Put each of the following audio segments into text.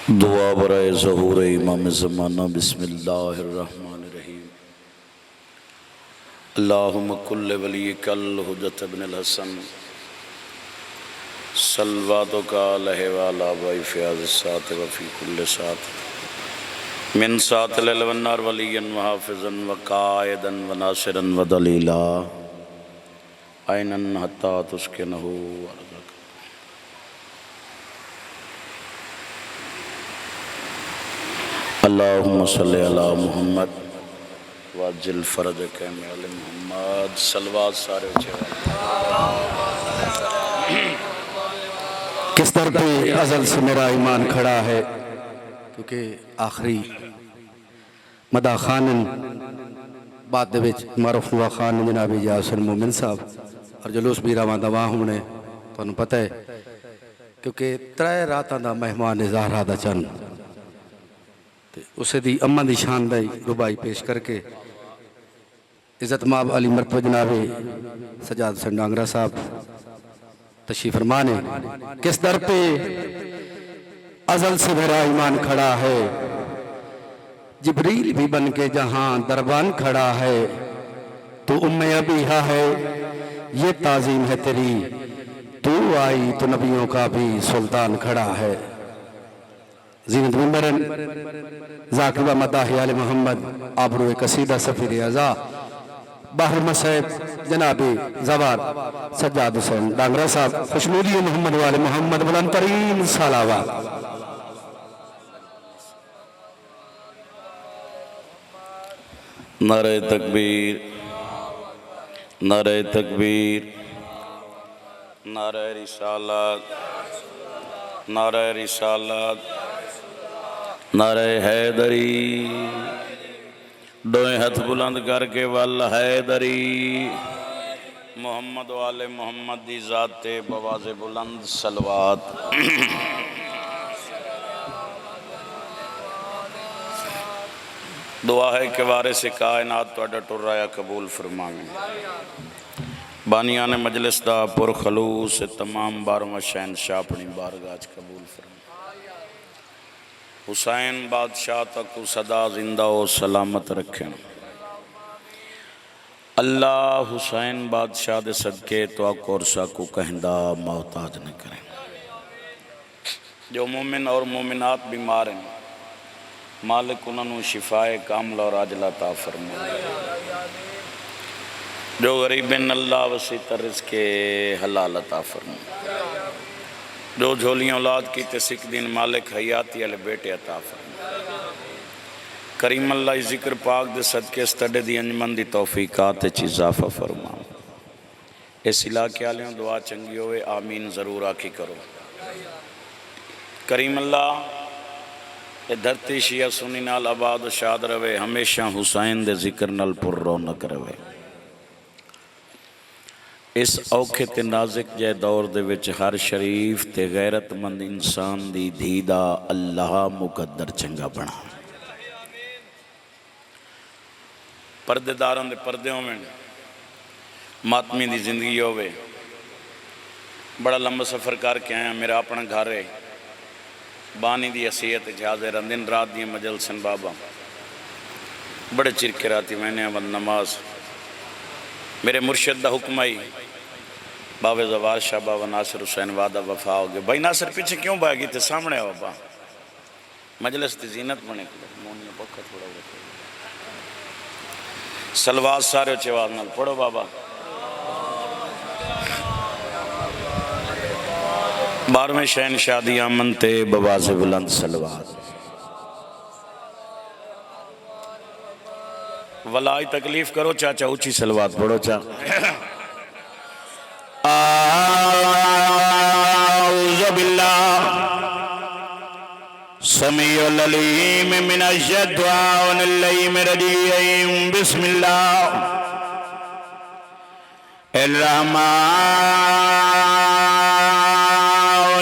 دعا برائے ظہور امام زمانہ بسم اللہ الرحمن الرحیم اللہم کل ولیک الحجت ابن الحسن صلواتک علیہ وعلا بائی فیاض الساعت وفی کل ساعت من ساعت لیل والنار ولیا وحافظا وقائدا وناصرا ودلیلا عینا حتی تسکنہو ورزق اللہم صلی علی محمد واجل فرجک علی محمد صلوات سارے کس در پہ ازل سے میرا ایمان کھڑا ہے کیونکہ آخری مدہ خانن بعد دے وچ معروف ہوا خان جناب یاسر مومن صاحب اور جلوس بھی رواں دواں ہم نے تو انہوں پتہ ہے کیونکہ ترائے راتاں دا مہمان زہرا دا چند اسے دی اماں دی شان دائی ربائی پیش کر کے عزت ماب علی مرتبہ جناب سجاد حسین ڈانگرہ صاحب تشریف فرمانے کس در پہ ازل سے میرا ایمان کھڑا ہے جبریل بھی بن کے جہاں دربان کھڑا ہے تو ام ابیہا ہے یہ تعظیم ہے تیری تو آئی تو نبیوں کا بھی سلطان کھڑا ہے زینت ممبرن ذاکرہ مداحی آل محمد آبرو قصیدہ سفیر ازا بحر مسعب جناب زوار سجاد حسین ڈانگرہ صاحب خوشنودی محمد وال محمد بلند ترین صلوات نعرہ تکبیر نعرہ تکبیر نعرہ رسالت نعرہ رسالت نعرہ حیدری دوئیں ہتھ بلند کر کے وال حیدری محمد وال محمد دی ذات بواز بلند صلوات دعا ہے کہ وارث کائنات تو اڈا ٹرایا قبول فرمائیں بانیان مجلس دا پر خلوص تمام باروں شہنشاہ اپنی بارگاہ قبول فرمائیں حسین بادشاہ تک صدا زندہ و سلامت رکھیں اللہ حسین بادشاہ دے صدقے تو کورسا کو کہندہ محتاج نہ کریں جو مومن اور مومنات بیمار ہیں مالک انہوں شفائے کامل اور عاجل عطا فرمائے جو غریب ہیں اللہ وسیع رزق حلال عطا فرمائے جو جھولیاں اولاد کی تسک دین مالک حیاتی علی بیٹے عطا فرمائے کریم اللہ ذکر پاک دے صدقے استڈے دی انجمن دی توفیقات چی اضافہ فرمائے اس علاقے آلیوں دعا چنگی ہوئے آمین ضرور آکی کرو کریم اللہ اے دھرتی شیعہ سنی نال آباد و شاد روے ہمیشہ حسین دے ذکر نال پر رونق روے اس اوکھے تے نازک جے دور دے وچ ہر شریف تے غیرت مند انسان دی دھیدہ اللہ مقدر چنگا بنا پردے داران دے پردیوں میں ماتمی دی زندگی ہوئے بڑا لمبا سفر کر کے آیا میرا اپنا گھر ہے بانی دی حیثیت جہازے رندن رات دی مجلسن بابا بڑے چرکے راتی میں نے اول نماز میرے مرشد دا حکم آئی بابے زوار شاہ بابا ناصر حسین وعدہ وفا ہو گئے بھائی ناصر پیچھے کیوں بھائی گئی تھے سامنے بابا مجلس تی زینت بنے مونی پکا تھوڑا ہوتا سلوات سارے چواز نال پڑھو بابا بارویں شہن شادی آمن تے بواز بلند سلوات ولائی تکلیف کرو چاچا اچھی سلوات پڑھو چاچا اعوذ باللہ سمیع العلیم من الشیطان اللعین الرجیم بسم اللہ الرحمن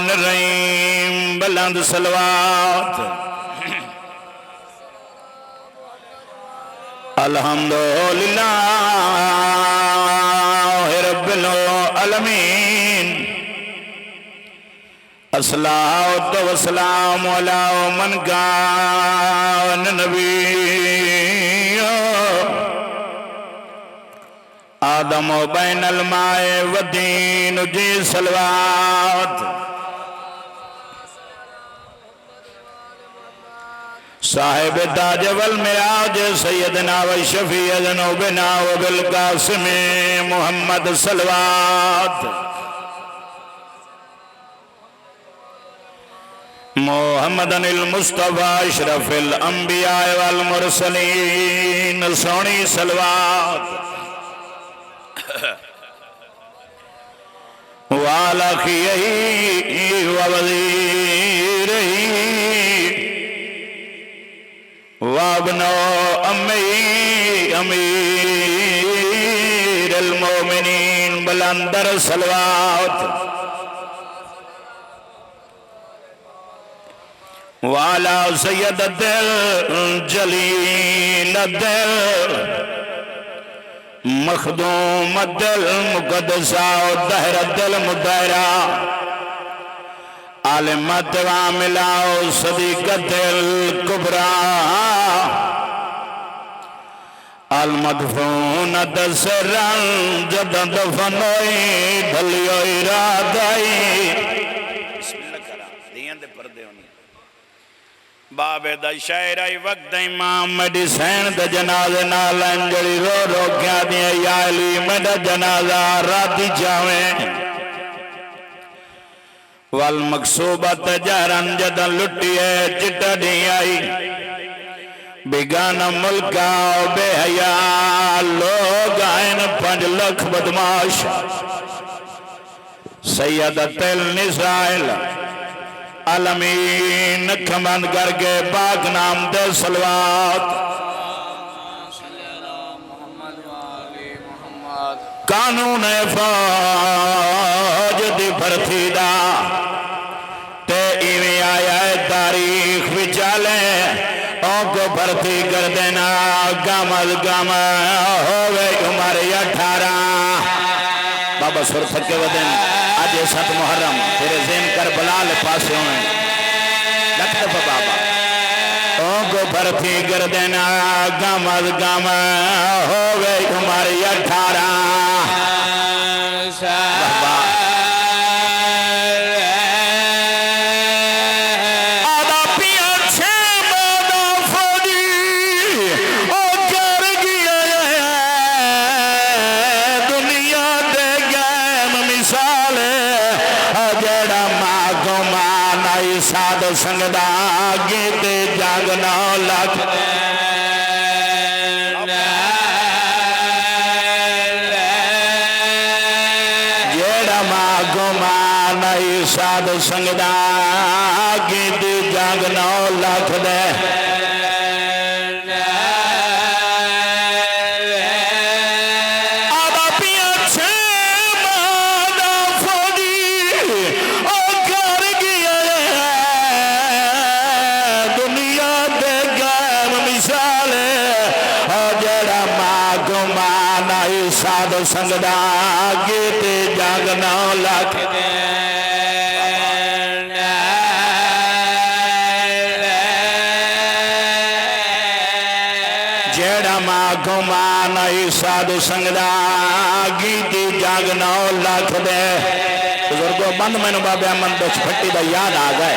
الرحیم بلند صلوات الحمدللہ رب العالمین الصلاۃ والسلام علی من کان نبی آدم بین الماء والدین جی صلوات صاحب تاج والمعراج سیدنا و شفیع ذنوبنا و بالقاسم محمد صلوات محمد المصطفیٰ اشرف الانبیاء والمرسلین سونی صلوات وعلى أخيه ووزيره وابنه أمي أمير المؤمنين بلندر صلوات وعلى سيدة الجليل الدل مخدوم الدل مقدسہ دہر الدل مدہرہ عالمت وعاملہ صدیقت الکبرى المدفونت سرن جدن دفنوئی دھلیوئی رادائی بسم اللہ کرا دیاں دے پردے ہونی باب دا شاعرائی وقت امام میڈیسین دا جنازے نالن جڑی رو رو کیا دیا یا علی میڈا جنازہ راتی چاویں والمقصوبت جہرن جدن لٹیے چٹا دی آئی بگانا ملکہ بے حیاء لوگ آئین 5 لکھ بدماش سیدت النسائل عالمین کھمن کر کے پاک نام دے صلوات قانون فوج دی پرتھیدہ تے ایویں آیا ہے تاریخ بچالے ان کو بھرتی کر دینا گامد گام ہوئے عمر 18 بابا سر تھکے ودن آج 7 محرم تیرے ذہن کربلا لے پاسے ہوئے لکھتے پا بابا ان کو بھرتی کر دینا گامد گام ہوئے عمر 18 بابا سنگدہ گیت جاگنا لکھ جیڑا ماں گمان آئی ساد سنگدہ گیت جاگنا لکھ دے سنگدہ گیت جاگنا لکھ جیڑا ماں گمان آئی سادھ سنگدہ گیت جاگنا لکھ دے بزرگو بند میں نو بابے امن بچ پھٹی دا یاد آگئے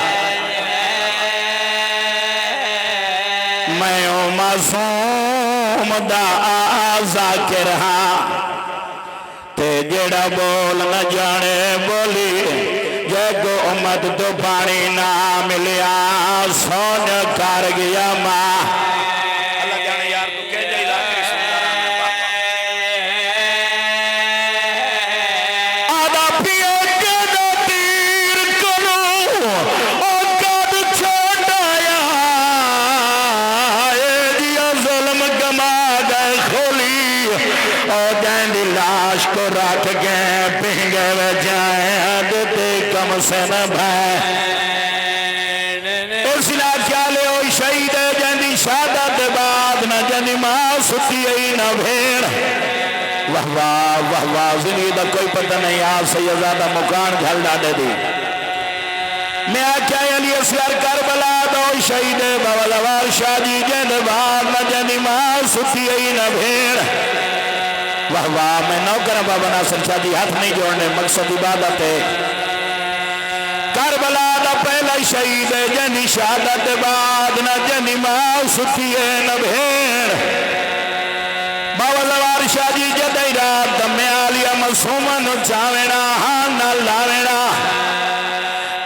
میں معصوم دا ذاکر ہاں تے جیڑا بول نہ جانے بولی جے کو امت تو پانی نہ ملیا سون کر گیا ماں اللہ جانے یار تو کہہ جائے ذاکر سنگارہ میں پاپا آدھا پیے کے دا تیر کرو اور قد چھوٹایا اے دیا ظلم کما گئے کھولی اور جائیں دی لاش کو رکھ گئے پہنگے و جائیں دیتے کم سے نہ بھائیں اس علاقہ کیا لے ہوئی شہید ہے جہاں شہادت بعد نہ جہاں ماں ستی ہے نہ بھیڑ واہ واہ واہ زندگی دا کوئی پتہ نہیں آپ سے یہ زیادہ مکان گھل ڈاڑے دی میں آکھیا علی اصغر کربلا دو شہید بابا زوار شاہ جی جن بعد نہ جنی ماں ستی ای نہ بھیڑ واہ واہ میں نوکر بابا ناصر شاہ جی ہاتھ نہیں جوڑنے مقصد عبادت ہے کربلا دا پہلا شہید جنی شہادت بعد نہ جنی ماں ستی ای نہ بھیڑ بابا زوار شاہ جی جدائی رات دمیں آلیا مسومن چاوینا ہاں نہ لاوینا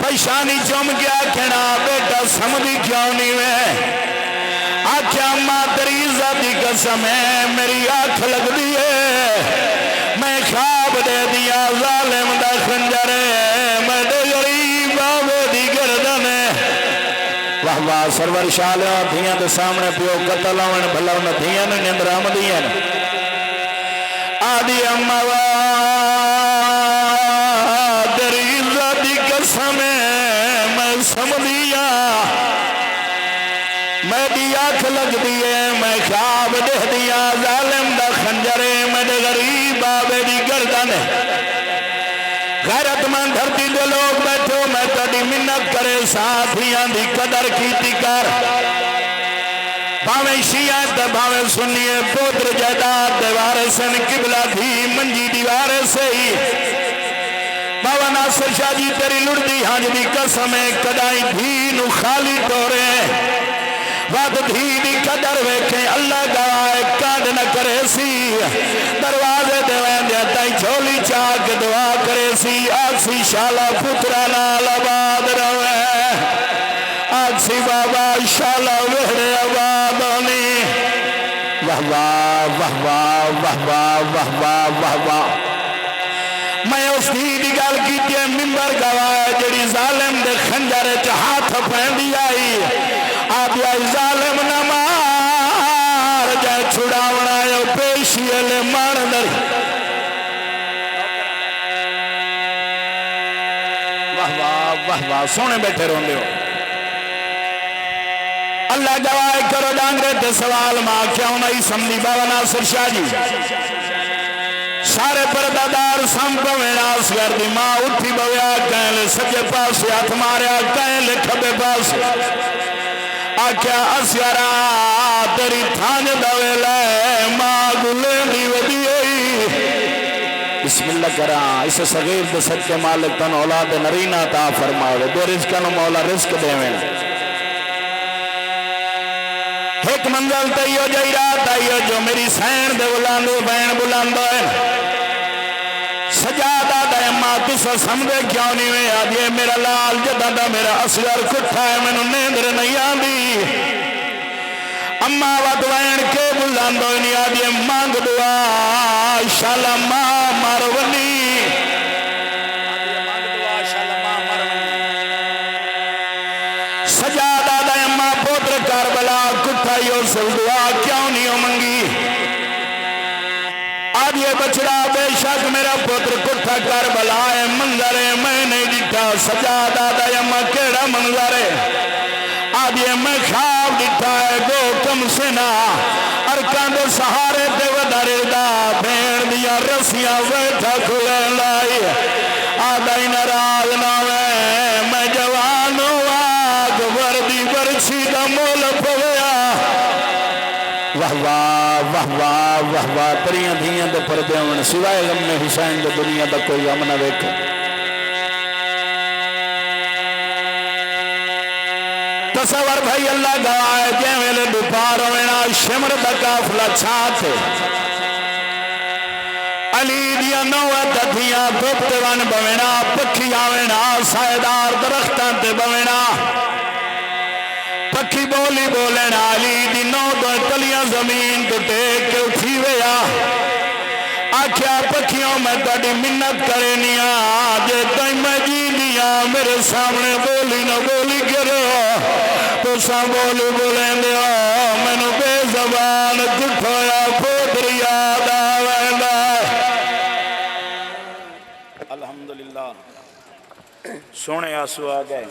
پیشانی چوم گیا کھنا بیٹا سمدھی کیوں نہیں میں آکھیا ماں تری ذاتی قسم ہے میری آنکھ لگ دیئے میں خواب دے دیا ظالم دا خنجر ہے میں دے غریب آوے دی گردن ہے واہ واہ سرور شالیاں دھیاں دے سامنے پیو قتل آوین بھلا انہ دھیاں نے نندرام دیاں آدھی اممہ تری ذاتی قسم ہے میں سمدھیا میں دی آنکھ لگ دیئے میں خواب دے دیا ظالم دا خنجرے میں دے غریب آبے دی گردن غیرت من دھرتی دے لوگ بیٹھو میں تڑی منت کرے ساتھیاں دی قدر کیتی کر بھاویں شیعہ تے بھاویں سنیے پوتر جائیداد دے وارثن قبلہ تھی منجی دیوارے سے ہی بابا ناصر شاہ جی تیری لڑدی ہانج دی قسم کدائی دھی نو خالی ٹورے وقت دھی دی قدر ویکھیں اللہ گوائے کانڈ نہ کرے سی دروازے دیویں دیتا ہی جھولی چاک دعا کرے سی آکسی شالا پترہ نال آباد روے آکسی بابا شالا وہرے آباد ہونی واہ واہ واہ واہ واہ واہ واہ واہ واہ میں اس دی گل کیتی ہے ممبر گواہ جڑی ظالم دے خنجر چ ہاتھ پھیندی آئی آدھی آئی ظالم نہ مار جائے چھڑاونا ہے پیشی علی ماردر واہ واہ واہ واہ سونے بیٹھے روندے ہو اللہ گواہ کرو ڈانگرے تے سوال ماں کیوں نہیں سمدھی بابا ناصر شاہ جی سارے پردادار سمپا وینا اسگر دی ماں اٹھی بویا کہیں لے سجے پاس ہاتھ ماریا کہیں لے کھبے پاس آکھیا اسگرہ تیری تھانج دوے لے ماں گلے دی ودی ہوئی بسم اللہ کران اسے صغیر دے سچے مالک تن اولاد نرینہ تا فرماوے دو رزقہ نو مولا رزق دے میں ایک منزل تیو جائی رات آئیو جو میری سین دے بلاندو بین بلاندو ہے سجادہ دا اممہ تسا سمدے کیوں نہیں میں آدھئے میرا لال جدہ دا میرا اصغر کٹھا ہے میں نیندر نہیں آدھی اممہ ودوین کے بلاندو نہیں آدھئے مانگ دعا شالا ماں مرونی سجادہ دا اممہ پوتر کربلا کٹھا یوسف دعا کیوں نہیں منگی آدھئے بچڑا بے شک میرا پتر کٹھا کربلا ہے منظر ہے میں نہیں ڈٹھا سجادہ دا یما کیڑا منظر ہے آدھئے میں خواب ڈٹھا ہے گو کم سنا ارکان دے سہارے تے ودارے دا بھین دیا رسیاں ویٹھا کھلے لائی آدھائی نراز ناوے میں جوانو آگ وردی برچی دا مول پویا واہ واہ واہ واہ واہ واہ تریاں دھیاں دے پردے ہون سوائے غم میں حسین دے دنیا دا کوئی غم نہ ویکھے تصور بھائی اللہ گواہ جے ویلے دوپار ہونا شمر دا کافلا چھاتے علی دیا نوہ دھیاں دھوپتے وان بوینا پکھی آوینا سائیدار درختان تے بوینا پکھی بولی بولن علی دی نو دو تلیاں زمین تو ٹیک کے اٹھی ویا آکھیا پکھیوں میں تڑی منت کرے نیا جے تائیں میں جی دیا میرے سامنے بولی نہ بولی کرو تو سا بولی بولیں دیا میں نو بے زبان کٹھویا پوتر یاد آویندہ الحمدللہ سونے آسو آگئے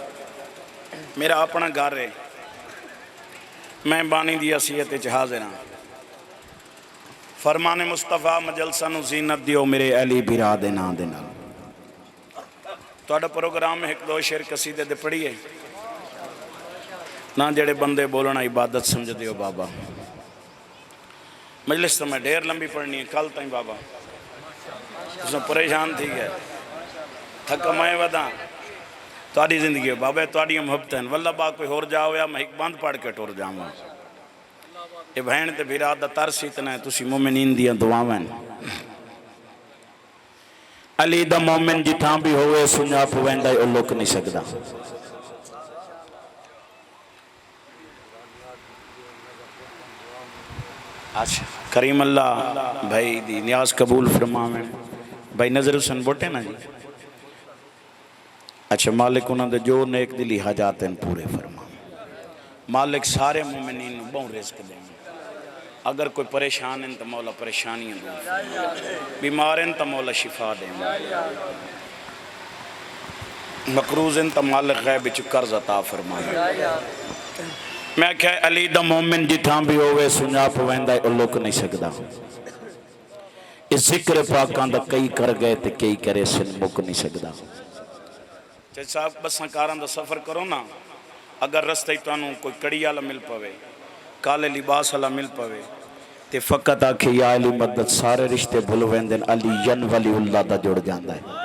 میرا اپنا گھر ہے میں بانی دی حیثیت حاضر ہاں فرمان مصطفیٰ مجلسہ نو زینت دیو میرے علی برا دینا دینا ਤੁਹਾਡਾ ਪ੍ਰੋਗਰਾਮ ਇੱਕ ਦੋ ਸ਼ੇਰ ਕਸੀਦੇ ਦੇ ਪੜ੍ਹੀਏ ਨਾ ਜਿਹੜੇ ਬੰਦੇ ਬੋਲਣਾ ਇਬਾਦਤ ਸਮਝਦੇ ਹੋ ਬਾਬਾ مجلس تو میں ڈھیر لمبی پڑھنی ہے کل تائیں بابا اس میں پریشان تھی گئے تھکا میں ودا تاری زندگی ہو بابا تاری محبت ہیں واللہ با کوئی ہور جاؤ یا میں ایک بند پڑھ کے ٹور جاؤں یہ بہن تے بھیرا دا ترس اتنا ہے تسی مومنین دیا دعاویں علی دا مومن جتاں بھی ہوئے سنیا پوینڈا او لوک نہیں سکدا اچھا کریم اللہ بھائی دی نیاز قبول فرماویں بھائی نظر حسن بوٹے نا جی اچھا مالک انہوں نے جو نیک دلی حاجات ہیں پورے فرماویں مالک سارے مومنین بہن رزق دیں اگر کوئی پریشان ہیں تو مولا پریشانیاں دیں بیمار ہیں تو مولا شفا دیں مقروض ہیں تو مالک غیب قرض عطا فرمائیں میں کہا علی دا مومن جتاں بھی ہوئے سنیا پویندا ہے لوک نہیں سکدا اس ذکر پاکاں دا کئی کر گئے تے کئی کرے سن مک نہیں سکدا چاہے صاحب بس کاراں دا سفر کرو نا اگر رستہ تو انہوں کوئی کڑی والا مل پوے کالے لباس والا مل پوے تے فقط آکھے یا علی مدد سارے رشتے بھول ویندن علی ین ولی اللہ دا جڑ جاندا ہے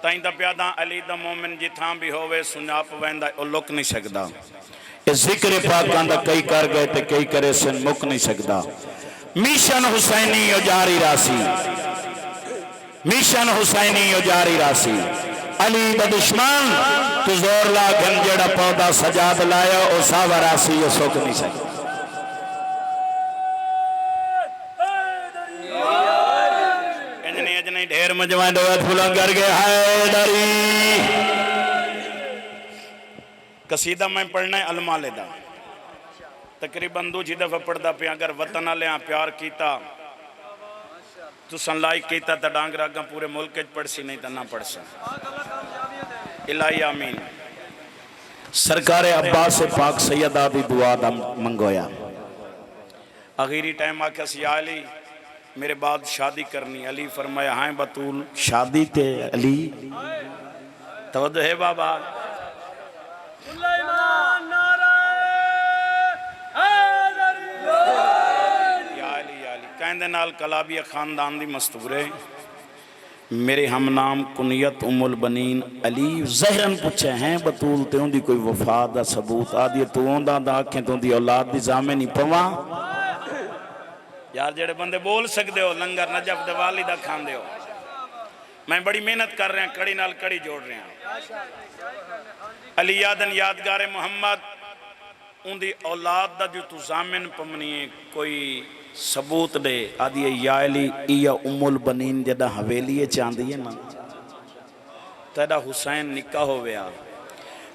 تائیں دا پیاداں علی دا مومن جتھاں بھی ہوئے سنیا پویندا او لک نہیں سکدا اس ذکر پاکاں دا کئی کر گئے تے کئی کرے سن مک نہیں سکدا میشن حسینی او جاری راسی میشن حسینی او جاری راسی علی دا دشمن تو زور لا گنجڑا پودا سجاد لایا او ساوا راسی او سوک نہیں سکدا اجنی ڈھیر مجمعین دوات پھولا کر گئے حیدری قصیدہ میں پڑھنا ہے علمالے دا تقریباً دو جی دفعہ پڑھ دا پہ اگر وطن علیہاں پیار کیتا تو سن لائک کیتا تا ڈانگ راگاں پورے ملک پڑھ سی نہیں تا نہ پڑھ سی الہی آمین سرکار عباس پاک سیدہ دی دعا دا منگویا اخیری ٹائم آکھا سی علی میرے بعد شادی کرنی علی فرمایا ہائیں بطول شادی تے علی توجہ ہے بابا یا علی کہندے نال کلابی خاندان دی مستورے میرے ہم نام کنیت ام البنین علی زہرن پچھے ہیں بطول تے ہوں دی کوئی وفا دا ثبوت آدھی تو ہوں دا آنکھیں تو ہوں دی اولاد دی زامے نہیں پواں یار جڑے بندے بول سکتے ہو لنگر نجف دے والدہ کھان دے ہو میں بڑی محنت کر رہے ہیں کڑی نال کڑی جوڑ رہے ہیں علی یادن یادگار محمد ان دی اولاد دا جو تو زامن پمنی ہے کوئی ثبوت دے آدھی ہے یا علی ایا ام البنین جدہ حویلیے چاندی ہے نا تیڑا حسین نکاح ہویا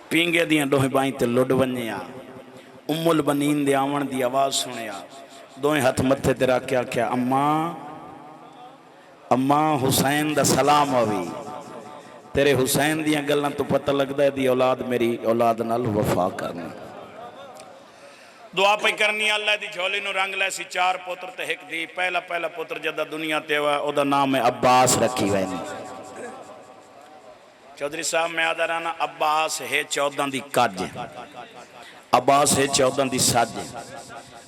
پینگے دیاں دوہیں بائیں تے لڑ ونیا ام البنین دے آون دی آواز سنیا دوئیں ہتھ متھے تیرا کیا کیا اماں حسین دا سلام ہوئی تیرے حسین دیاں گلنا تو پتہ لگ دا ہے دی اولاد میری اولاد نال وفا کرنی دعا پہ کرنی اللہ دی جھولی نو رنگ لے سی 4 پتر تے ہک دی پہلا پتر جدہ دنیا تے ہوا او دا نام ہے عباس رکھی وینی چودھری صاحب میں آدھا رہنا عباس ہے 14 دی کاج عباس ہے 14 دی ساج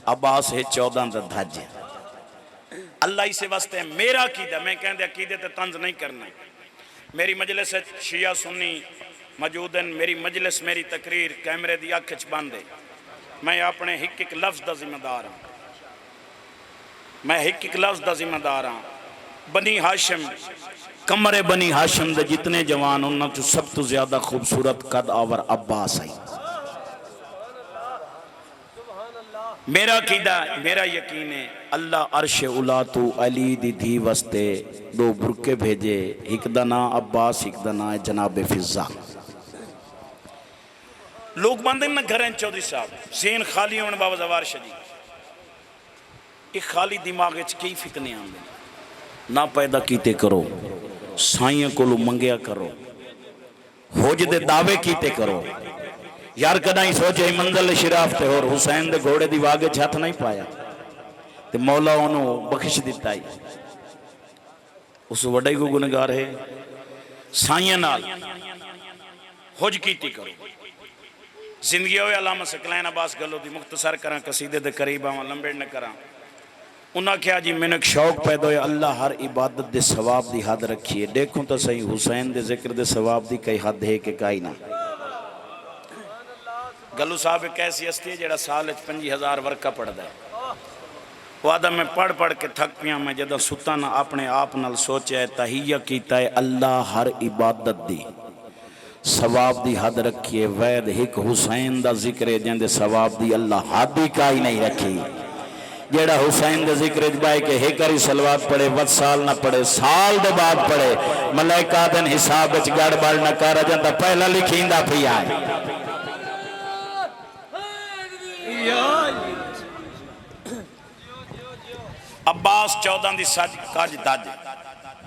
عباس ہے 14 دا دھج اللہ اسے واسطے میرا عقیدہ میں کہندے عقیدے تے طنز نہیں کرنا میری مجلس شیعہ سنی موجودن میری مجلس میری تقریر کیمرے دی آنکھ باندھے میں اپنے ایک لفظ دا ذمہ دار ہوں میں ایک لفظ دا ذمہ دار ہوں بنی ہاشم کمرے بنی ہاشم دے جتنے جوان انہاں جو سب تو زیادہ خوبصورت قد آور عباس آئی میرا عقیدہ میرا یقین ہے اللہ عرش اولاتو علی دی دھی وستے 2 برکے بھیجے ایک دا نام عباس ایک دا نام جناب فضا لوگ باندھیں نہ گھریں چودھری صاحب ذہن خالی ہونے بابا زوار شدید ایک خالی دماغ اچھ کئی فتنے آمدے نہ پیدا کیتے کرو سائیں کو لو منگیا کرو ہوج دے دعوے کیتے کرو یار کدہ ہی سوچے ہی منزل شراف تے اور حسین دے گھوڑے دی واگے چھت نہیں پایا تے مولا انہوں بخش دیتا ہی اس وڈائی کو گنگار ہے سائیں نال حج کیتی کرو زندگی ہوئے علامہ سکلین عباس گلو دی مختصر کراں قصیدے دے قریب آواں لمبے نہ کراں انہاں کیا جی میں نے ایک شوق پیدا ہویا اللہ ہر عبادت دے ثواب دی حد رکھیے دیکھوں تو صحیح حسین دے ذکر دے ثواب دی کئی حد ہے کہ کائی نہ گلو صاحب ایک ایسی ہستی ہے جڑا سال 5000 ورقہ پڑھ دا ہے وہ آدھا میں پڑھ پڑھ کے تھک پیاں میں جدہ ستانا اپنے آپ نال سوچے ہے تحیہ کیتا ہے اللہ ہر عبادت دی ثواب دی حد رکھیے وید ہک حسین دا ذکر ہے جن دے ثواب دی اللہ حد ہی کائی نہیں رکھی جیڑا حسین دے ذکر اجبائی کے ہکری سلوات پڑھے وقت سال نہ پڑھے سال دے بعد پڑھے ملائکہ دن حساب اچ گڑ بڑ نہ کارا جاندہ پہلا لکھیندہ پھی آئے عباس 14 دی سج کاج دج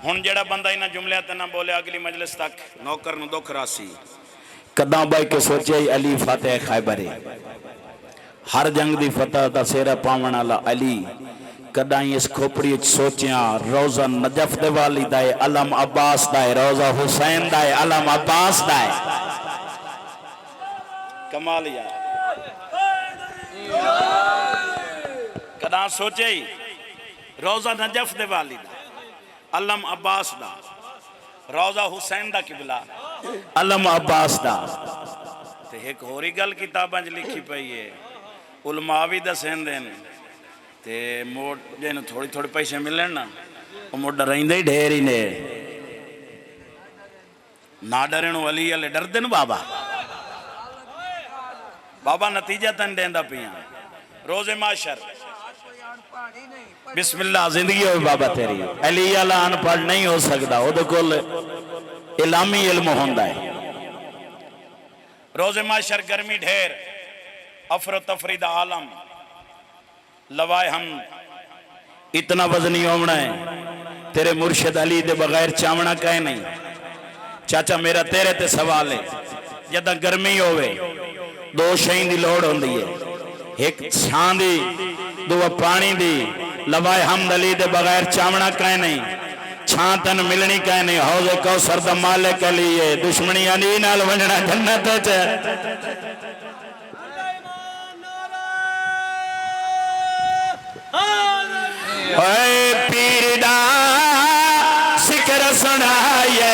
ہن جڑا بندہ انہاں جملے تے نہ بولے اگلی مجلس تک نوکر نو دکھ راسی کداں بائی کے سوچے علی فاتح خیبر ہر جنگ دی فتح دا سیرا پاون والا علی کداں اس کھوپڑی سوچیاں روزہ نجف دے والی دا علم عباس دا روزہ حسین دا علم عباس دا کمال یار کداں سوچے روزہ نجف دے والی دا علم عباس دا روزہ حسین دا قبلہ علم عباس دا تے ایک ہوری گل کتاباں لکھی پئی ہے علماء بھی دسیں دین تے موڑ جن تھوڑی تھوڑی پیسے ملن نا وہ موڑ ڈرائیں دے ڈھیر ہی نے نہ ڈرن ولی علی ڈر دن بابا بابا نتیجہ تن دین دا پیاں روز معاشر بسم اللہ زندگی ہوئی بابا تیری علی اللہ ان پڑھ نہیں ہو سکتا وہ دکل اعلامی علم ہوندہ ہے روز معاشر گرمی ڈھیر افر و تفرید عالم لوائے ہم اتنا وزنی ہومنا ہے تیرے مرشد علی دے بغیر چامنا کہے نہیں چاچا میرا تیرے تے سوال ہے جدہ گرمی ہوئے دو شہین دی لوڑ ہوندی ہے ایک چھان دی دو پانی دی لوائے حمد علی دے بغیر چامنا کہے نہیں چھان تن ملنی کہے نہیں حوض کوثر دا مالک علی ہے دشمنی علی نال ونجنا جنت ہے اے پیر دا ذکر سنائیے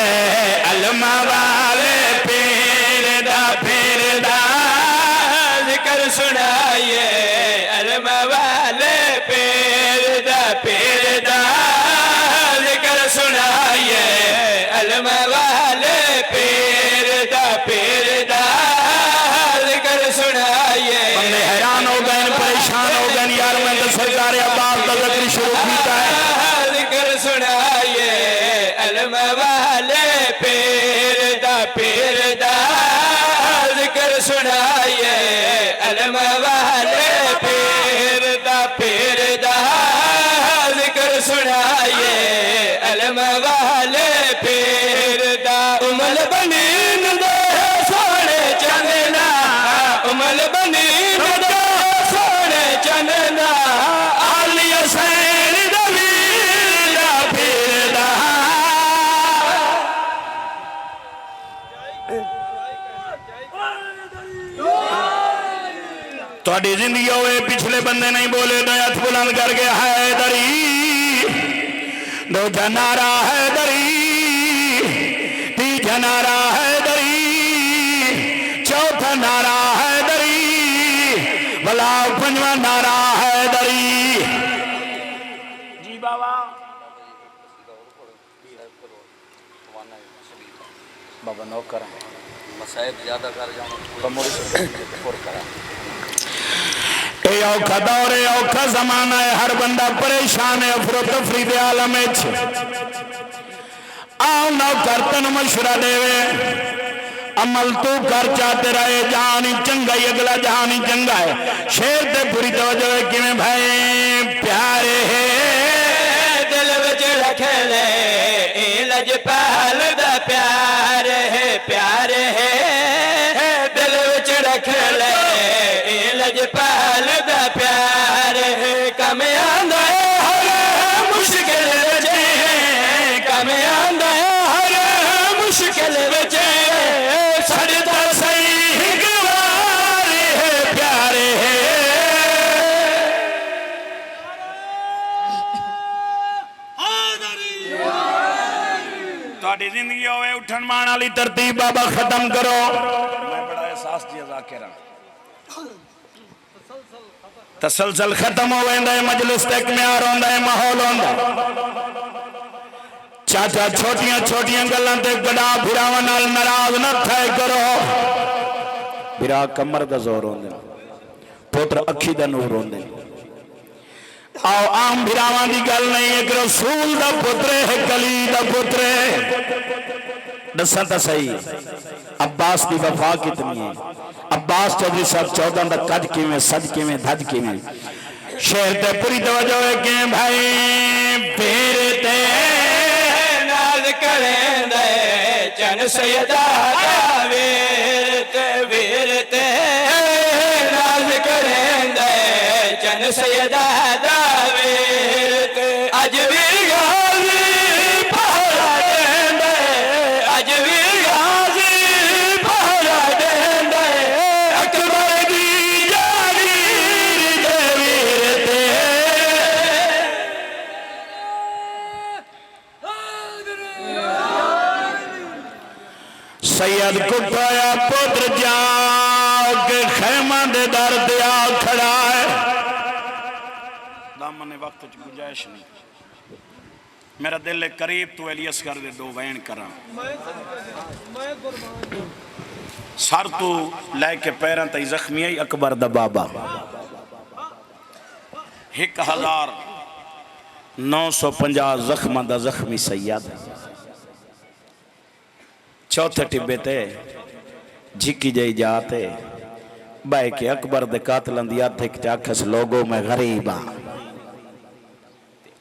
علماء والے پیر دا ذکر سنائیے علماء والے پیر دا ذکر سنائیے علماء والے پیر دا ذکر سنائیے بندے حیران ہو گئے پریشان ہو گئے یار میں تو سرکار عباس کا ذکر شروع کیتا ہے ذکر سنائیے علماء والے پیر دا ذکر سنائیے علماء والے پیر دا ذکر سنائیے علماء والے پیر دا امل بنین دے سونے چندنا امل بنین دے سونے چندنا آلی حسین دا ویر دا پیر دا تھوڑی زندگی ہوئے پچھلے بندے نہیں بولے دو ہاتھ بلند کر کے حیدری دو جنارہ حیدری تیجا نعرہ حیدری چوتھا نعرہ حیدری بلا پنجواں نعرہ حیدری جی بابا بابا نوکر مسائب زیادہ کر جاؤں اے اوکھا دور اے اوکھا زمانہ ہے ہر بندہ پریشان ہے افر و تفرید عالم آؤ نوکر تن مشورہ دے وے عمل تو کر چاہتے رہے جہانی چنگا ہی اگلا جہانی چنگا ہے شیر تے پوری توجہ ہے کہ میں بھائی پیارے ہے دل وچ رکھے لے اے لج پہل دا پیارے ہے دل وچ رکھے لے اے لج پہل دا پیارے ہے کم آندہ ہے ہر مشکل جے کم آندہ ہے ہر مشکل تہاڈی زندگی ہوئے اٹھن مان والی ترتیب بابا ختم کرو میں بڑا احساس دی ذاکرہ تسلسل ختم ہو ویندا ہے مجلس تے معیار ہوندا ہے ماحول ہوندا چاچا چھوٹیاں چھوٹیاں گلاں تے گڑا بھراواں نال ناراض نہ تھے کرو بھرا کمر دا زور ہوندے پتر اکھی دا نور ہوندے آؤ عام بھراواں دی گل نہیں ایک رسول دا پتر ہے کلی دا پتر ہے دساں تا صحیح عباس دی وفا کتنی ہے عباس چودھری صاحب 14 دا کج کیویں سج کیویں دھج کیویں شہر تے پوری توجہ ہے کہ بھائی پھر تے ناز کریں دے چن سیدہ دا ویر تے ناز کریں دے چن سیدہ دا ویر تے اج بھی غازی پہرا دیں دے اج بھی سید کٹایا پتر جاؤ کہ خیمہ دے در دیا کھڑا ہے دامن وقت گنجائش نہیں میرا دل قریب تو ایلیس کر دے دو وین کرا سر تو لے کے پیران تی زخمی ہے اکبر دا بابا 1950 زخمہ دا زخمی سید چوتھے ٹبے تے جھکی جائی جاتے بھائی کے اکبر دے قاتلان دیا تھے کہ چاکھس لوگوں میں غریبا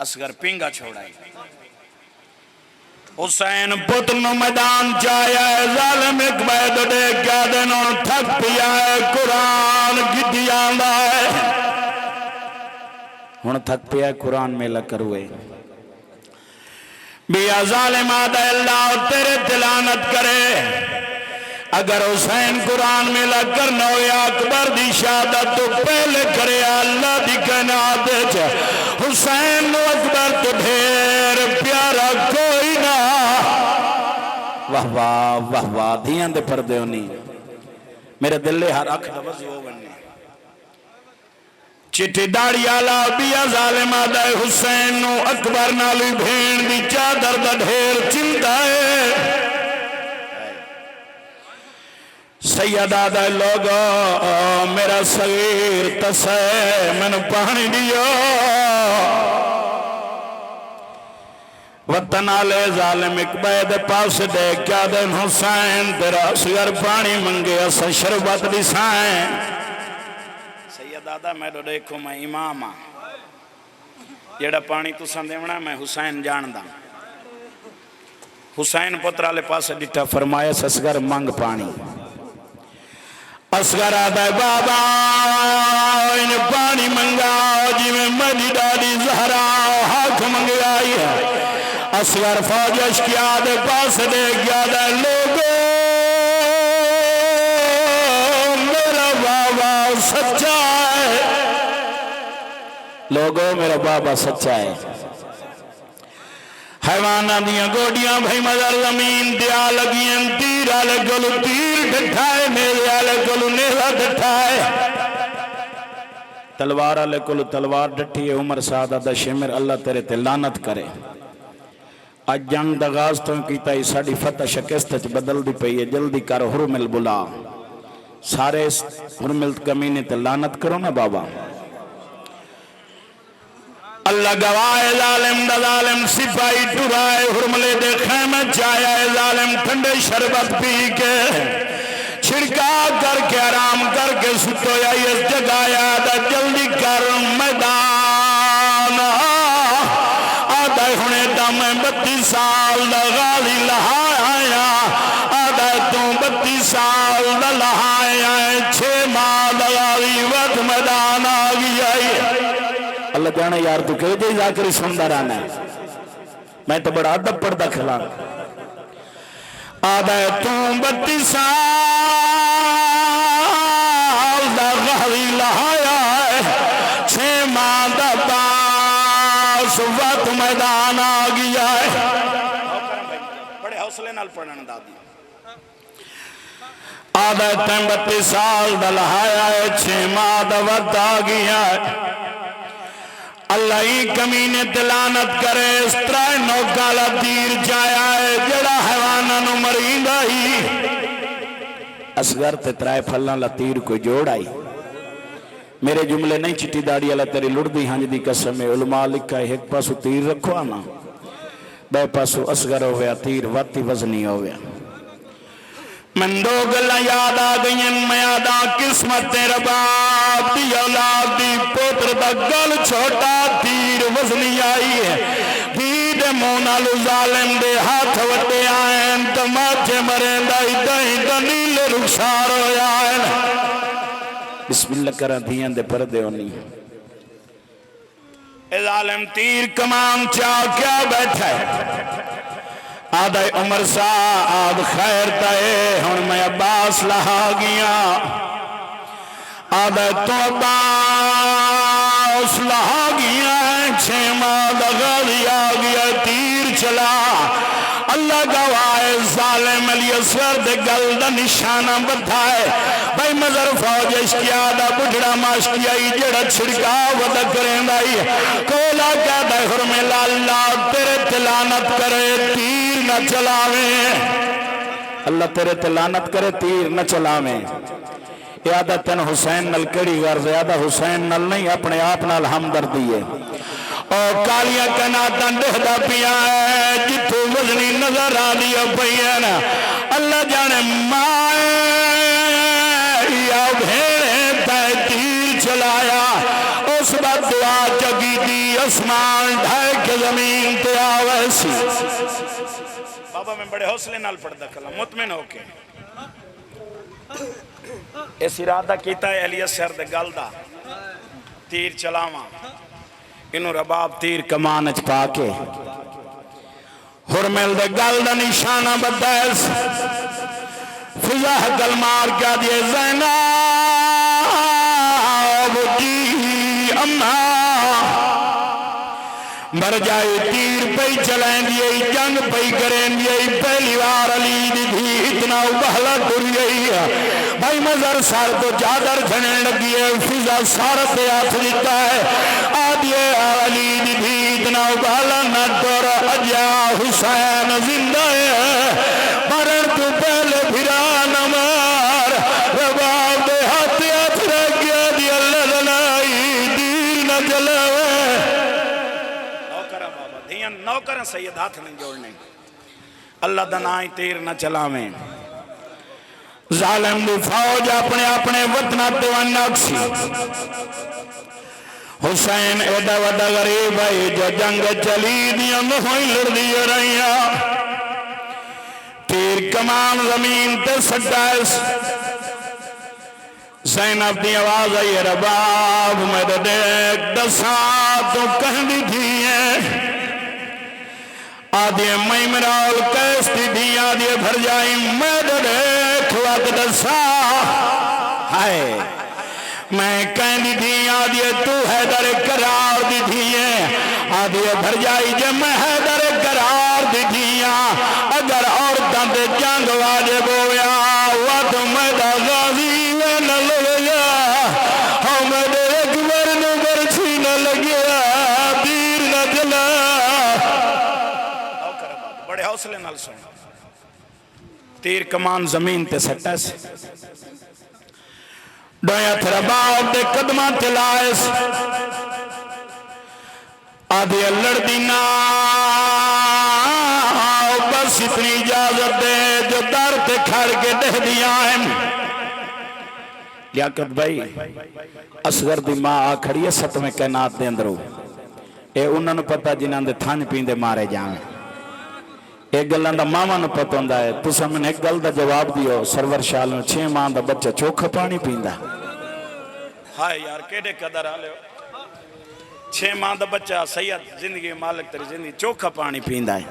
اصغر پینگا چھوڑائی حسین پتن میدان چایا ہے ظالم اکبید دے کیا دنوں تھک پیا ہے قرآن کی دیاندہ ہے ہن تھک پیا ہے قرآن میں لکر ہوئے بیا ظالم آدھا اللہ تیرے تلانت کرے اگر حسین قرآن میں لگ کر نویا اکبر دی شہادت تو پہلے کرے اللہ دی کائنات چھے حسین و اکبر تو ڈھیر پیارا کوئی نہ واہ واہ واہ دھیان دے پردے ہونی میرے دلے ہر اکھ دوزی ہو بننے چٹی داڑی آلا بیا ظالم آدھا حسین و اکبر نالی بھین دی چادر دا ڈھیر چنتا ہے سید آدھا لوگو میرا صغیر تسے من پانی دیو وطن آلے ظالم اکبید پاس دے کیا دن حسین تیرا صغیر پانی منگے اسا شربت دی سائیں سید آدھا میں دو دیکھو میں امام ہاں جیڑا پانی تو سندیونا میں حسین جاندہ حسین پترہ لے پاس ڈٹا فرمایا سسگر منگ پانی اصغر آدھا ہے بابا انہیں پانی منگاؤ جی میں مجی ڈالی زہرا ہاتھ منگے آئی ہے اصغر فوجش کی آدھے پاس دے گیا دے لوگوں میرا بابا سچا ہے لوگوں میرا بابا سچا ہے حیوانہ دیاں گوڑیاں بھائی مدر زمین دیا لگیاں تیر آلے گلو تیر ڈھٹھائے نیزے آلے گلو نیزہ ڈھٹھائے تلوار آلے گلو تلوار ڈھٹھی ہے عمر سعادہ دا شمر اللہ تیرے تے لانت کرے آج جنگ دا غاز تو کیتا ہی ساڑی فتح شکست بدل دی پئی ہے جلدی کر حرمل بلا سارے حرمل کمینے تے لانت کرو نا بابا اللہ گواہ ظالم دا ظالم سپاہی ٹرائے حرملے دے خیمہ چایا ظالم ٹھنڈے شربت پی کے چھڑکا کر کے آرام کر کے ستو یا اس جگایا دا جلدی کر میدان آدھا ہونے دا میں 32 سال دا غالی لہایا آدھا تو 32 سال دا لہایا 6 ماہ دا غالی وقت میدان آگی آئی اللہ جانے یار تو کہے جائے ذاکری سندہ رانا ہے میں تو بڑا عدب پردہ کھلا آدھا تو 32 سال دا غالی لہایا ہے 6 ماہ دا باس وقت میدان آگیا ہے حوصلے نال پڑھن دا دی آدھا 32 سال دا لہایا ہے 6 ماہ دا وقت آ گیا ہے اللہ ہی کمینے تلانت کرے اس طرح نوکالا تیر جایا ہے جڑا حیوانہ نو مریندا ہی اصغر تے ترائے پھلنا لطیر کو جوڑ آئی میرے جملے نہیں چٹی داڑی اللہ تیری لڑ دی ہنج دی قسم علماء لکھا ہے ایک پاسو تیر رکھو آنا بے پاسو اصغر ہو گیا تیر واتی وزنی ہو گیا من دو گلہ یاد آ گئین میں آدھا قسمت رباب دی اولاد دی پوتر دا گل چھوٹا تیر وزنی آئی ہے دید مونالو ظالم دے ہاتھ وٹے آئین تماچے مرین دائی دائیں دنیل رخسار ہو آئین بسم اللہ کرن دھیان دے پردے ہونی اے ظالم تیر کمان چاہ کیا بیٹھا ہے آدھے عمر سا آدھ خیر تائے ہن میں عباس لہا گیا آدھے تو عباس لہا گیا 6 ماہ دا غازی آ گیا تیر چلا اللہ گواہ ظالم علی اصغر دے گل دا نشانہ بدھائے بھائی مظہر فوج اشکیا دا بڑھڑا ماشکیائی جڑا چھڑکا ودا کریں دائی کولا کہہ دے حرم اللہ تیرے تلانت کرے تیر نہ چلاویں اللہ تیرے تلانت کرے تیر نہ چلاویں یادہ تن حسین نل کڑی غرض یادہ حسین نل نہیں اپنے آپ نال ہمدردی ہے اور کالیاں کناتاں دہدہ پیا ہے جتو وزنی نظر آ دیا پیا اللہ جانے مائے یا بھیڑے تے تیر چلایا اس بات دعا چکی دی اسمان ڈھائے کے زمین تے آویسی بابا میں بڑے حوصلے نال پڑھدا کلام مطمئن ہو کے اس ارادہ کیتا ہے علی اصغر دے گل دا تیر چلاواں انہوں رباب تیر کمان اچ پا کے حرمل دے گل دا نشانہ بدیس فضا حقل مار کیا دیئے زینب جی اممہ مر جائے تیر پئی چلائیں دیئے جنگ پئی کریں دیئے پہلی وار علی دی بھی اتنا ابہلا کریئی بھائی مظہر سار تو چادر جھنے لگی ہے فضا سارت آتھ دیتا ہے آدھے علی دی بھی اتنا ابہلا نہ ڈر اجا حسین زندہ ہے مرن تو پہلے بھرا نمار رباب دے ہاتھ آتھ رہ گیا دی اللہ للائی دیر نہ جلوے نوکرن سید ہاتھ نہیں جوڑنے اللہ دنائی تیر نہ چلاویں ظالم دی فوج اپنے اپنے وطنہ تو انکسی حسین ایڈا وڈا غریب ہے جو جنگ چلی دیا نوئی لڑ دیا رہیا تیر کمان زمین تے سٹائس زینب دی آواز آئی رباب میں دیکھ دسا تو کہہ دی تھی ہے آدھے میں مرال کیستی دی آدھے بھر جائی میں دیکھ وقت دسا ہائے میں کہنی دی آدھے تو حیدر قرار دی دیئے آدھے بھر جائی جے میں حیدر قرار دی دیا اگر عورتاں دے جنگ واجب ہویا وقت میں دا غازی میں نہ لگیا ہمیں دے اکبر نو برچی نہ لگیا دیر نہ جلا بڑے حوصلے نال سن تیر کمان زمین تے سٹا سے ڈویا تھرا باپ دے قدمہ تلائس آدھے لڑ دینا بس اتنی اجازت دے جو در تے کھڑ کے دہ دیا ہیں لیاقت بھائی اصغر دی ماں آ کھڑی ہے 7ویں کائنات دے اندرو اے انہوں نے پتا جنہاں دے تھان پیندے مارے جائیں ایک گلان دا ماما نو پتہ ہوندا ہے تساں میں ایک گل دا جواب دیو سرور شال نو 6 ماہ دا بچہ چوکھا پانی پیندا ہائے یار کیڑے قدر آ لے 6 ماہ دا بچہ سید زندگی مالک تری زندگی چوکھا پانی پیندا ہے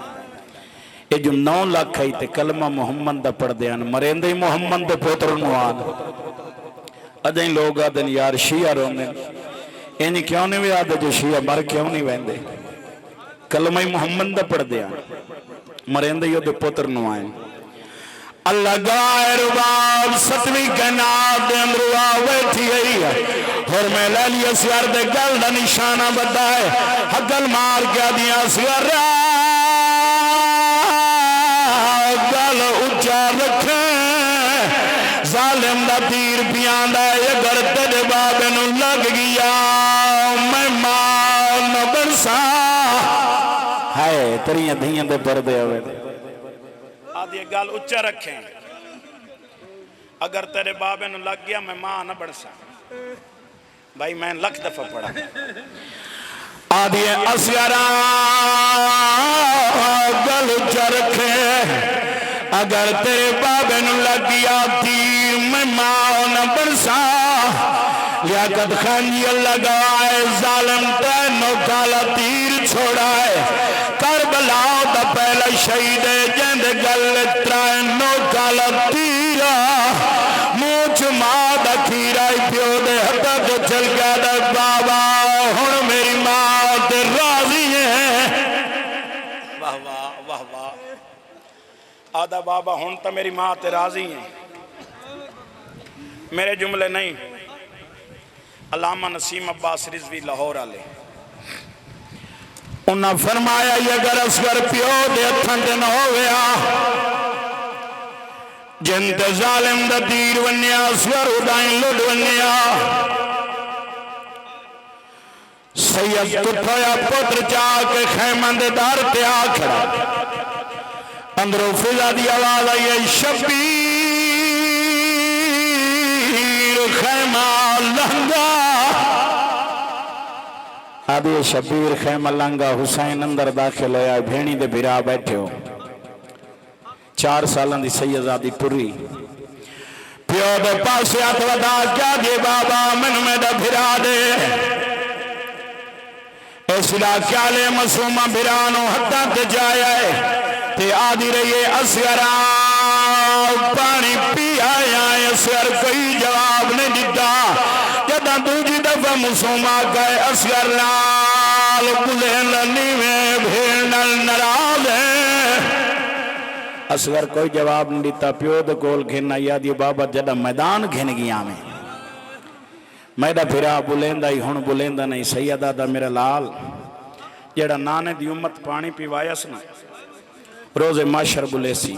یہ جو 9 لاکھ ہے تے کلمہ محمد دا پڑھ دیان مرین دے محمد دے پوتر نو آن ادھیں لوگ آدھیں یار شیعہ روندیں اینی کیوں نہیں وی آدھے جو شیعہ مر کیوں نہیں ویندے کلمہ محمد دا پڑھ دیان مرین دیو دے پتر نوائیں اللہ گائے رباب ستویں کائنات دے اندر بیٹھی گئی ہے اور میں لے لیا سیار دے گل دا نشانہ بدائے حقل مار کیا دیا سیار گل اچھا رکھیں ظالم دا تیر پیان دا اگر تیرے بابے نو لگ گیا میں ماں نہ برسا ہائے تریاں دھیاں دے پردے ہوئے آدھی گل اچھا رکھیں اگر تیرے بابے نو لگ گیا میں ماں نہ برسا بھائی میں لکھ دفعہ پڑھا آدھی اسیارا گل اچھا رکھیں اگر تیرے بابے نو لگ گیا تیر میں ماں نہ برسا لیاقت خان جی اللہ گوائے ظالم تینوں کالا تیر چھوڑائے کربلا دا پہلا شہید جند گل ترائنوں کالا تیرا موچ ماں دا کھیرائی پیو دے حتا تو چل گیا دا بابا ہن میری ماں تے راضی ہیں واہ واہ واہ واہ آدھا بابا ہن تا میری ماں تے راضی ہیں میرے جملے نہیں علامہ نسیم عباس رضوی لاہور آلے انہاں فرمایا یہ اگر اصغر پیو دے اتھنڈ نہ ہو گیا جنت ظالم دا تیر ونیا اصغر ادائیں لڑ ونیا سید کٹھویا پتر چاہ کے خیمند دار تے آکھڑا اندرو فضا دی آواز آئی شبیر خیمہ لہنگا آدھی شبیر خیمہ لنگا حسین اندر داخل ہویا بھینی دے بھرا بیٹھے ہو 4 سالان دی سیدزادی پوری پیو دے پاسے ہاتھ ودا کیا دے بابا من میں دا بھرا دے اس علاقہ لے مسومہ بھرانو حتہ تے جائے تے آدھی رہیے اسیرہ پانی پی آیا اسیر کوئی جواب نہیں دیتا جدہ دوجی دفعہ مسومہ گئے اسیر لال بلین نیوے بھیڑنل نراز ہیں اسگر کوئی جواب نہیں دیتا پیو دے کول گھننا یادی بابا جدہ میدان گھن گیا میں میڈا پھرا بلیندہ ہی ہون بلیندہ نہیں سیدہ دا میرا لال جڑا نانے دی امت پانی پیوایا سنا روز معاشر بلے سی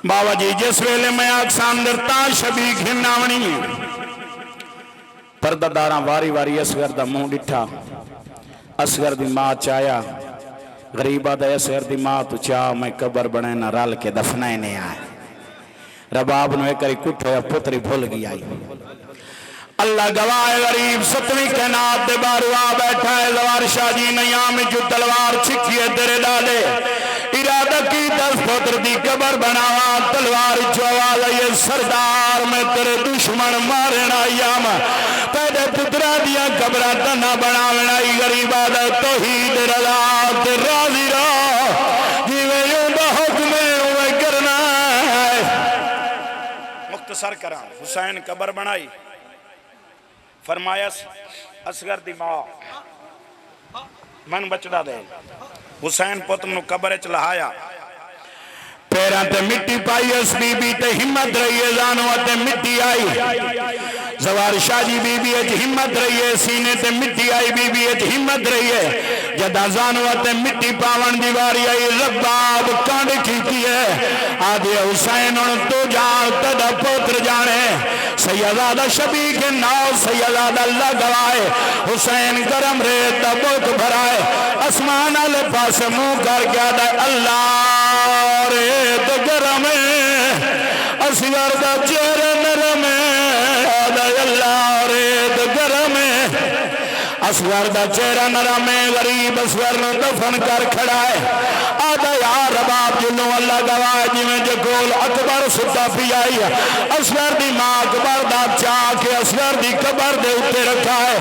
بابا جی جس ویلے میں آکسان درتا شبی گھنناونی پردہ داراں واری واری اسگر دا موں ڈٹھا اسگر دی ماں چایا غریبہ دا اسگر دی ماں تو چاہ میں قبر بنے نہ رال کے دفنائے نہیں آئے رباب نو ایک کری کٹھ ہویا پتری بھول گیا اللہ گواہ غریب 7ویں کائنات دے باروا بیٹھا ہے زوار شاہ جی نیام جو تلوار چھکیے تیرے ڈالے ارادہ کی 10 پتر دی قبر بناوا تلوار چوالا یہ سردار میں تیرے دشمن مارنا یام پیدے پترہ دیا قبرہ تنہ بناونا غریبہ دا توحید رضا تے راضی را جیوے یوں دا حکم ہوئے کرنا ہے مختصر کران حسین قبر بنائی فرمایا اصغر دی ماں من بچڑا دے حسین پتر نو قبر چلہایا پیران تے مٹی پائی اس بی بی تے ہمت رہی ہے زانوہ تے مٹی آئی زوار شاہ جی بی بی اچ ہمت رہی ہے سینے تے مٹی آئی بی بی اچ ہمت رہی ہے جدہ زانوہ تے مٹی پاون دیواری آئی رباب کانڈ کھیتی ہے آدھے حسین ان تو جان تدہ پتر جانے سیدادہ شبی کے ناؤ سیدادہ اللہ گوائے حسین گرم ریت دا بوت بھرائے اسمان علی پاس منہ کر گیا دا اللہ ریت گرم اسگر دا چیر نرم دا اللہ ریت گرم اسگر دا چیر نرم غریب اسگر نو دفن کر کھڑائے آدھا یا رباب جنو اللہ گواہ جی میں جو گول اکبر ستا پی آئی اسگر دی ماں اکبر دا چاہ کے اسگر دی قبر دے اتے رکھا ہے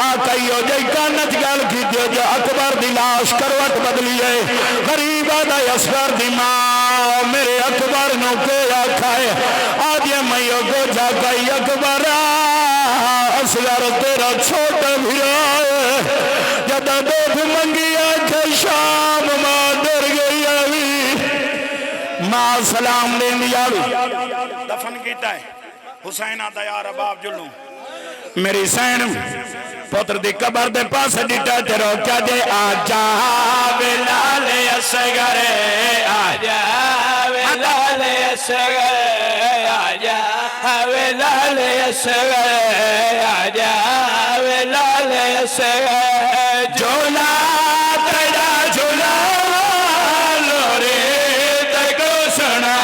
آکائیو جائی کانت گل کی دیو جو اکبر دی لاش کروٹ بدلی ہے غریب آدھا اسگر دی ماں میرے اکبر نو کے آکھا ہے آدھے میو کو جا گئی اکبر اسگر تیرا چھوٹا بھی آئے جدہ دیکھ منگی آکھے شام ماں در گئی آئی ماں سلام دین دیا دفن کیتا ہے حسین آتا یا رباب جلوں میری سین پتر دی قبر دے پاس ڈٹا تے روکیا دے آجا بلال اصغر آجا بلال اصغر آجا بلال اصغر آجا بلال اصغر جولا تیرا جولا لورے تکو سنا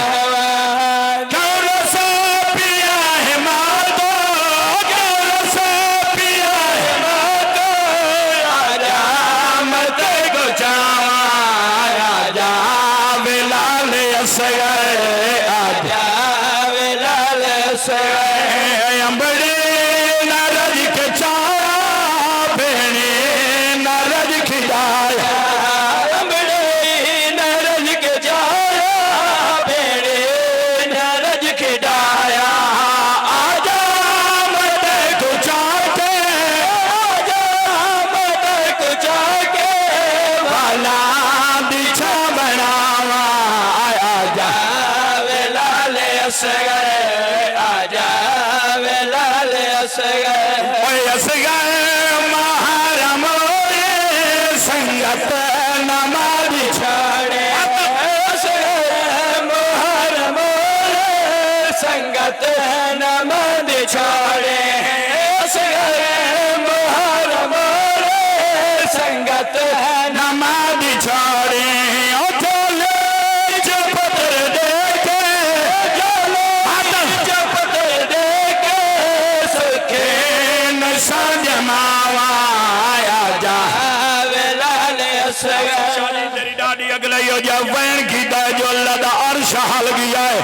وین کی دا جو اللہ دا عرش حل گیا ہے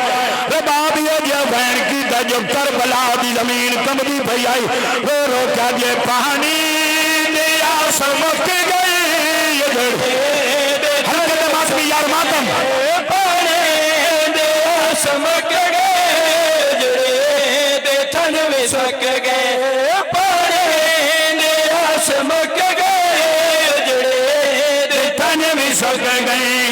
رباب یہ جو وین کی دا جو کربلا دی زمین کمدی بھئی آئی رو رو کیا جے پانی دیا سمک گئی یہ جڑ حلقت ماسمی یار ماتم پانی دیا سمک گئی جڑے دے تھن میں سک گئے پانی دیا سمک گئی جڑے دے تھن میں سک گئی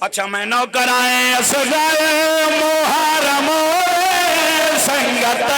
اچھا میں نوکر آئے اصغر محرم سنگت